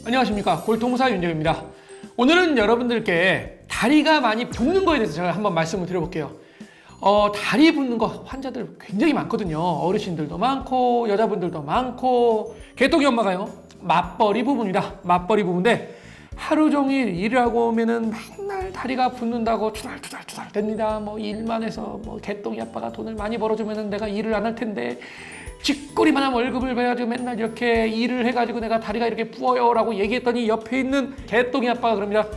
안녕하십니까, 골통사 윤정입니다. 오늘은 여러분들께 다리가 많이 붓는 거에 대해서 제가 한번 말씀을 드려볼게요. 다리 붓는 거 환자들 굉장히 많거든요. 어르신들도 많고 여자분들도 많고. 개똥이 엄마가요, 맞벌이 부부입니다. 맞벌이 부부인데 하루 종일 일을 하고 오면은 맨날 다리가 붓는다고 투덜투덜 됩니다. 뭐 일만 해서 뭐 개똥이 아빠가 돈을 많이 벌어주면은 내가 일을 안 할 텐데 쥐꼬리만 하면 월급을 받아가지고 맨날 이렇게 일을 해가지고 내가 다리가 이렇게 부어요 라고 얘기했더니 옆에 있는 개똥이 아빠가 그럽니다. 나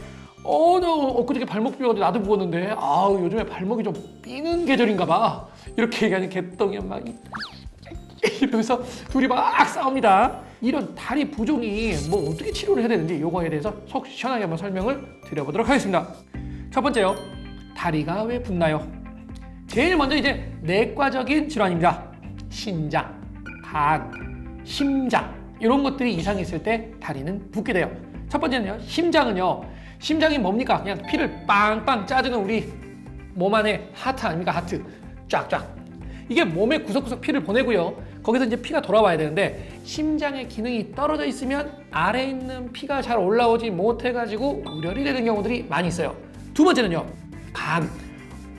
엊그저께 발목 삐어가지고 나도 부었는데 요즘에 발목이 좀 삐는 계절인가 봐. 이렇게 얘기하는 개똥이 엄마 이러면서 둘이 막 싸웁니다. 이런 다리 부종이 뭐 어떻게 치료를 해야 되는지 요거에 대해서 속 시원하게 한번 설명을 드려보도록 하겠습니다. 첫 번째요, 다리가 왜 붓나요? 제일 먼저 이제 내과적인 질환입니다. 신장, 간, 심장 이런 것들이 이상이 있을 때 다리는 붓게 돼요. 첫 번째는요, 심장이 뭡니까? 그냥 피를 빵빵 짜주는 우리 몸 안에 하트 아닙니까? 하트 쫙쫙. 이게 몸에 구석구석 피를 보내고요. 거기서 이제 피가 돌아와야 되는데 심장의 기능이 떨어져 있으면 아래에 있는 피가 잘 올라오지 못해가지고 우려리 되는 경우들이 많이 있어요. 두 번째는요, 간.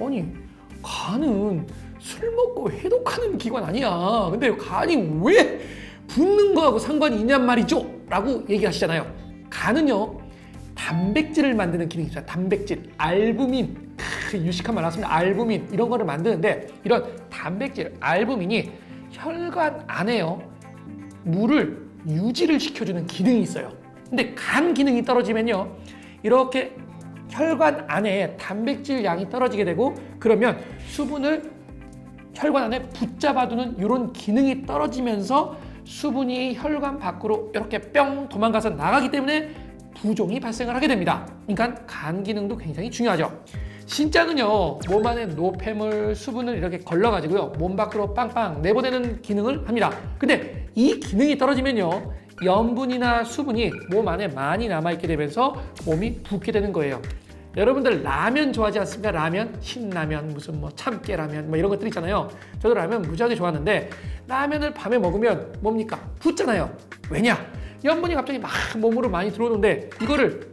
아니, 간은 술 먹고 해독하는 기관 아니야. 근데 간이 왜 붓는 거하고 상관이 있냔 말이죠? 라고 얘기하시잖아요. 간은요, 단백질을 만드는 기능이 있어요. 단백질, 알부민. 유식한 말 나왔습니다. 알부민 이런 거를 만드는데 이런 단백질, 알부민이 혈관 안에요, 물을 유지를 시켜주는 기능이 있어요. 근데 간 기능이 떨어지면요, 이렇게 혈관 안에 단백질 양이 떨어지게 되고 그러면 수분을 혈관 안에 붙잡아두는 이런 기능이 떨어지면서 수분이 혈관 밖으로 이렇게 뿅 도망가서 나가기 때문에 부종이 발생을 하게 됩니다. 그러니까 간 기능도 굉장히 중요하죠. 신장은요, 몸 안에 노폐물, 수분을 이렇게 걸러가지고요, 몸 밖으로 빵빵 내보내는 기능을 합니다. 근데 이 기능이 떨어지면요, 염분이나 수분이 몸 안에 많이 남아있게 되면서 몸이 붓게 되는 거예요. 여러분들 라면 좋아하지 않습니까? 라면, 신라면, 무슨 뭐 참깨라면 뭐 이런 것들 있잖아요. 저도 라면 무지하게 좋아하는데 라면을 밤에 먹으면 뭡니까? 붓잖아요. 왜냐? 염분이 갑자기 막 몸으로 많이 들어오는데 이거를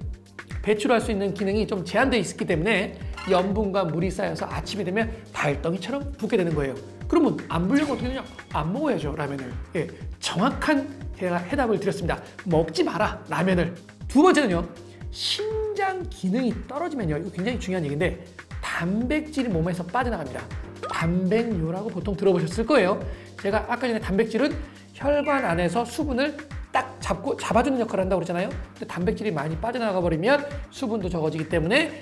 배출할 수 있는 기능이 좀 제한되어 있기 때문에 염분과 물이 쌓여서 아침이 되면 달덩이처럼 붓게 되는 거예요. 그러면 안 불려면 어떻게 되냐? 안 먹어야죠, 라면을. 예, 정확한 제가 해답을 드렸습니다. 먹지 마라, 라면을. 두 번째는요, 신장 기능이 떨어지면요, 이거 굉장히 중요한 얘기인데 단백질이 몸에서 빠져나갑니다. 단백뇨라고 보통 들어보셨을 거예요. 제가 아까 전에 단백질은 혈관 안에서 수분을 딱 잡아주는 역할을 한다고 그랬잖아요. 근데 단백질이 많이 빠져나가 버리면 수분도 적어지기 때문에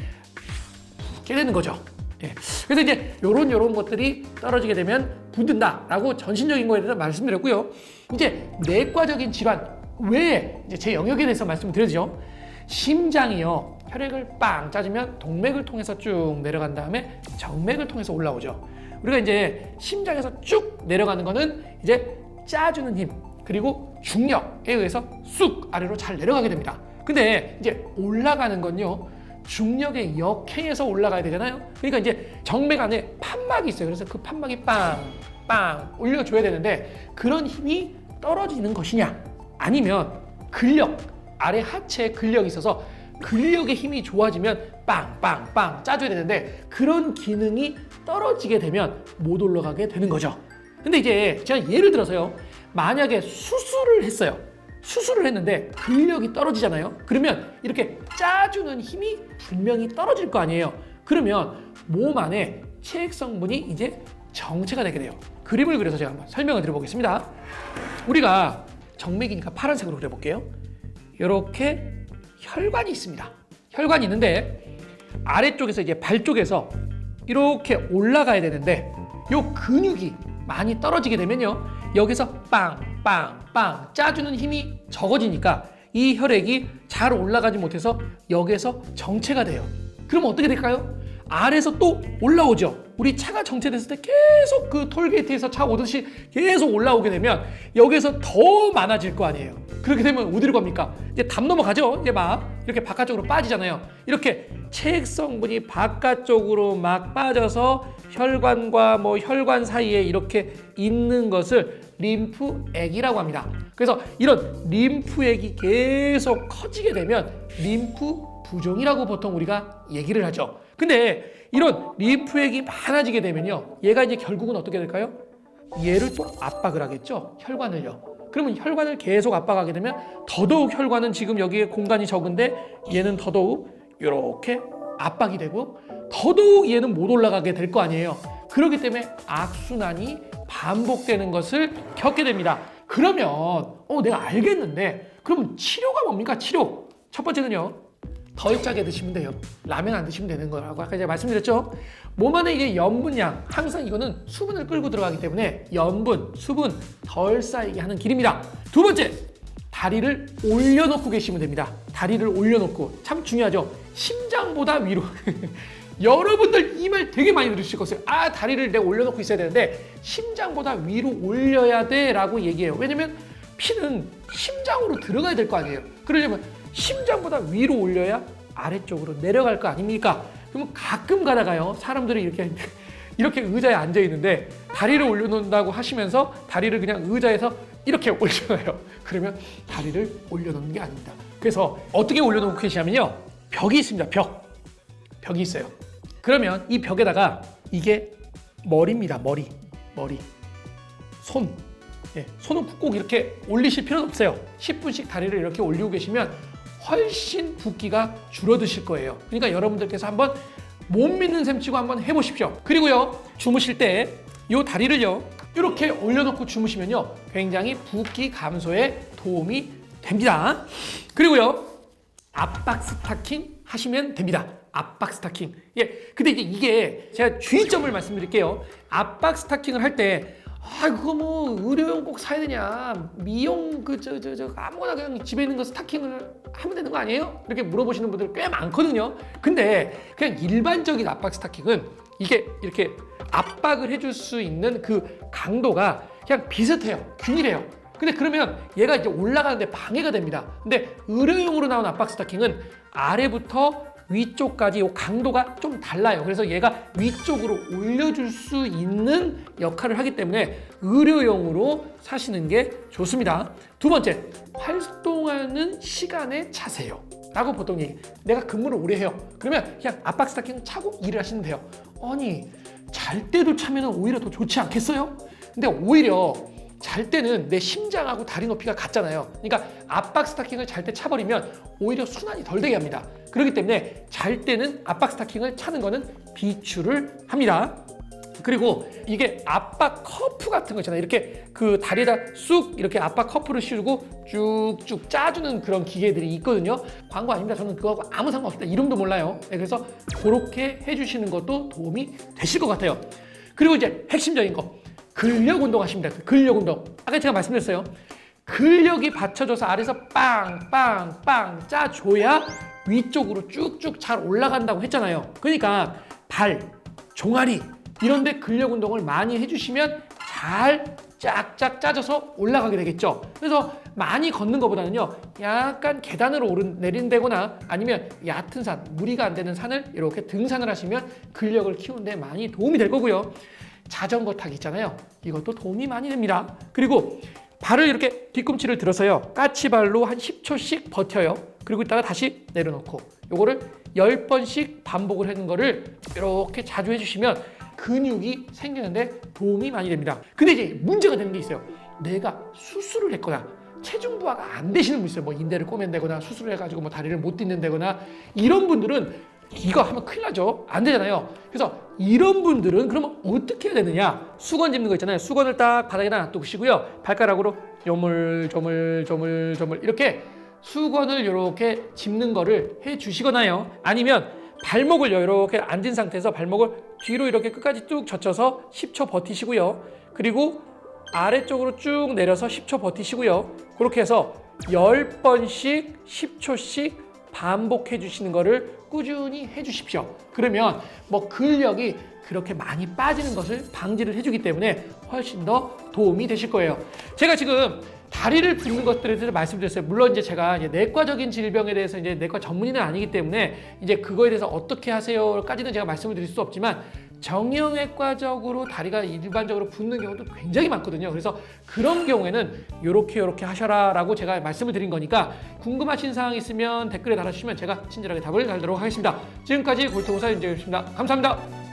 붓게 되는 거죠. 예. 그래서 이제 요런 것들이 떨어지게 되면 붓는다라고 전신적인 거에 대해서 말씀드렸고요. 이제 내과적인 질환, 왜 이제 제 영역에 대해서 말씀을 드려야죠. 심장이요, 혈액을 빵 짜주면 동맥을 통해서 쭉 내려간 다음에 정맥을 통해서 올라오죠. 우리가 이제 심장에서 쭉 내려가는 거는 이제 짜주는 힘, 그리고 중력에 의해서 쑥 아래로 잘 내려가게 됩니다. 근데 이제 올라가는 건요, 중력의 역행에서 올라가야 되잖아요. 그러니까 이제 정맥 안에 판막이 있어요. 그래서 그 판막이 빵빵 올려줘야 되는데 그런 힘이 떨어지는 것이냐, 아니면 근력, 아래 하체에 근력이 있어서 근력의 힘이 좋아지면 빵빵빵 짜줘야 되는데 그런 기능이 떨어지게 되면 못 올라가게 되는 거죠. 근데 이제 제가 예를 들어서요, 만약에 수술을 했어요. 수술을 했는데 근력이 떨어지잖아요. 그러면 이렇게 짜주는 힘이 분명히 떨어질 거 아니에요. 그러면 몸 안에 체액 성분이 이제 정체가 되게 돼요. 그림을 그려서 제가 한번 설명을 드려보겠습니다. 우리가 정맥이니까 파란색으로 그려볼게요. 이렇게 혈관이 있습니다. 혈관이 있는데 아래쪽에서 이제 발 쪽에서 이렇게 올라가야 되는데 요 근육이 많이 떨어지게 되면요, 여기서 빵빵빵 짜주는 힘이 적어지니까 이 혈액이 잘 올라가지 못해서 여기서 정체가 돼요. 그럼 어떻게 될까요? 아래에서 또 올라오죠. 우리 차가 정체됐을 때 계속 그 톨게이트에서 차 오듯이 계속 올라오게 되면 여기서 더 많아질 거 아니에요. 그렇게 되면 어디로 갑니까? 이제 담 넘어가죠. 이제 막 이렇게 바깥쪽으로 빠지잖아요. 이렇게 체액 성분이 바깥쪽으로 막 빠져서 혈관과 혈관 사이에 이렇게 있는 것을 림프액이라고 합니다. 그래서 이런 림프액이 계속 커지게 되면 림프 부종이라고 보통 우리가 얘기를 하죠. 근데 이런 림프액이 많아지게 되면요, 얘가 이제 결국은 어떻게 될까요? 얘를 또 압박을 하겠죠. 혈관을요. 그러면 혈관을 계속 압박하게 되면 더더욱 혈관은 지금 여기에 공간이 적은데 얘는 더더욱 이렇게 압박이 되고 더더욱 얘는 못 올라가게 될 거 아니에요. 그렇기 때문에 악순환이 반복되는 것을 겪게 됩니다. 그러면 내가 알겠는데 그럼 치료가 뭡니까? 치료. 첫 번째는요, 덜 짜게 드시면 돼요. 라면 안 드시면 되는 거라고 아까 제가 말씀드렸죠. 몸 안에 이게 염분량, 항상 이거는 수분을 끌고 들어가기 때문에 염분, 수분 덜 쌓이게 하는 길입니다. 두 번째, 다리를 올려놓고 계시면 됩니다. 다리를 올려놓고, 참 중요하죠. 심장보다 위로. 여러분들 이 말 되게 많이 들으실 거예요. 다리를 내가 올려놓고 있어야 되는데 심장보다 위로 올려야 돼 라고 얘기해요. 왜냐면 피는 심장으로 들어가야 될 거 아니에요. 그러려면 심장보다 위로 올려야 아래쪽으로 내려갈 거 아닙니까? 그러면 가끔 가다가요, 사람들이 이렇게 의자에 앉아 있는데 다리를 올려놓는다고 하시면서 다리를 그냥 의자에서 이렇게 올려놔요. 그러면 다리를 올려놓는 게 아닙니다. 그래서 어떻게 올려놓고 계시냐면요, 벽이 있습니다. 벽이 있어요. 그러면 이 벽에다가 이게 머리입니다. 머리. 손. 손은 꼭 이렇게 올리실 필요는 없어요. 10분씩 다리를 이렇게 올리고 계시면 훨씬 붓기가 줄어드실 거예요. 그러니까 여러분들께서 한번 못 믿는 셈 치고 한번 해보십시오. 그리고요, 주무실 때 이 다리를요 이렇게 올려놓고 주무시면요 굉장히 붓기 감소에 도움이 됩니다. 그리고요, 압박 스타킹 하시면 됩니다. 압박 스타킹. 근데 이게 제가 주의점을 말씀드릴게요. 압박 스타킹을 할 때 그거 의료용 꼭 사야 되냐, 미용 아무거나 그냥 집에 있는 거 스타킹을 하면 되는 거 아니에요? 이렇게 물어보시는 분들 꽤 많거든요. 근데 그냥 일반적인 압박 스타킹은 이게 이렇게 압박을 해줄 수 있는 그 강도가 그냥 비슷해요. 균일해요. 근데 그러면 얘가 이제 올라가는데 방해가 됩니다. 근데 의료용으로 나온 압박 스타킹은 아래부터 위쪽까지 이 강도가 좀 달라요. 그래서 얘가 위쪽으로 올려줄 수 있는 역할을 하기 때문에 의료용으로 사시는 게 좋습니다. 두 번째, 활동하는 시간의 자세요 라고 보통 내가 근무를 오래 해요. 그러면 그냥 압박 스타킹 차고 일을 하시면 돼요. 아니, 잘 때도 차면 오히려 더 좋지 않겠어요? 근데 오히려 잘 때는 내 심장하고 다리 높이가 같잖아요. 그러니까 압박 스타킹을 잘 때 차버리면 오히려 순환이 덜 되게 합니다. 그렇기 때문에 잘 때는 압박 스타킹을 차는 거는 비추를 합니다. 그리고 이게 압박 커프 같은 거 있잖아요. 이렇게 그 다리에다 쑥 이렇게 압박 커프를 씌우고 쭉쭉 짜주는 그런 기계들이 있거든요. 광고 아닙니다. 저는 그거하고 아무 상관없습니다. 이름도 몰라요. 그래서 그렇게 해주시는 것도 도움이 되실 것 같아요. 그리고 이제 핵심적인 거, 근력 운동 하십니다. 근력 운동. 아까 제가 말씀드렸어요. 근력이 받쳐줘서 아래에서 빵빵빵 짜줘야 위쪽으로 쭉쭉 잘 올라간다고 했잖아요. 그러니까 발, 종아리 이런 데 근력 운동을 많이 해주시면 잘 쫙쫙 짜져서 올라가게 되겠죠. 그래서 많이 걷는 것보다는요, 약간 계단으로 내린다거나 아니면 얕은 산, 무리가 안 되는 산을 이렇게 등산을 하시면 근력을 키우는데 많이 도움이 될 거고요. 자전거 타기 있잖아요. 이것도 도움이 많이 됩니다. 그리고 발을 이렇게 뒤꿈치를 들어서요, 까치발로 한 10초씩 버텨요. 그리고 이따가 다시 내려놓고 요거를 10번씩 반복을 하는 거를 이렇게 자주 해주시면 근육이 생기는데 도움이 많이 됩니다. 근데 이제 문제가 되는 게 있어요. 내가 수술을 했거나 체중 부하가 안 되시는 분 있어요. 인대를 꼬맨다거나 수술을 해가지고 다리를 못 딛는다거나 이런 분들은 이거 하면 큰일 나죠. 안 되잖아요. 그래서 이런 분들은 그러면 어떻게 해야 되느냐? 수건 짚는 거 있잖아요. 수건을 딱 바닥에다 놔두시고요. 발가락으로 조물 이렇게 수건을 이렇게 짚는 거를 해 주시거나요. 아니면 발목을 이렇게 앉은 상태에서 발목을 뒤로 이렇게 끝까지 쭉 젖혀서 10초 버티시고요. 그리고 아래쪽으로 쭉 내려서 10초 버티시고요. 그렇게 해서 10번씩 10초씩 반복해 주시는 거를 꾸준히 해 주십시오. 그러면 근력이 그렇게 많이 빠지는 것을 방지를 해주기 때문에 훨씬 더 도움이 되실 거예요. 제가 지금 다리를 붓는 것들에 대해서 말씀드렸어요. 물론 이제 제가 내과적인 질병에 대해서 내과 전문의는 아니기 때문에 이제 그거에 대해서 어떻게 하세요까지는 제가 말씀을 드릴 수 없지만 정형외과적으로 다리가 일반적으로 붓는 경우도 굉장히 많거든요. 그래서 그런 경우에는 요렇게 하셔라라고 제가 말씀을 드린 거니까 궁금하신 사항 있으면 댓글에 달아주시면 제가 친절하게 답을 달도록 하겠습니다. 지금까지 골프공사 윤재엽이었습니다. 감사합니다.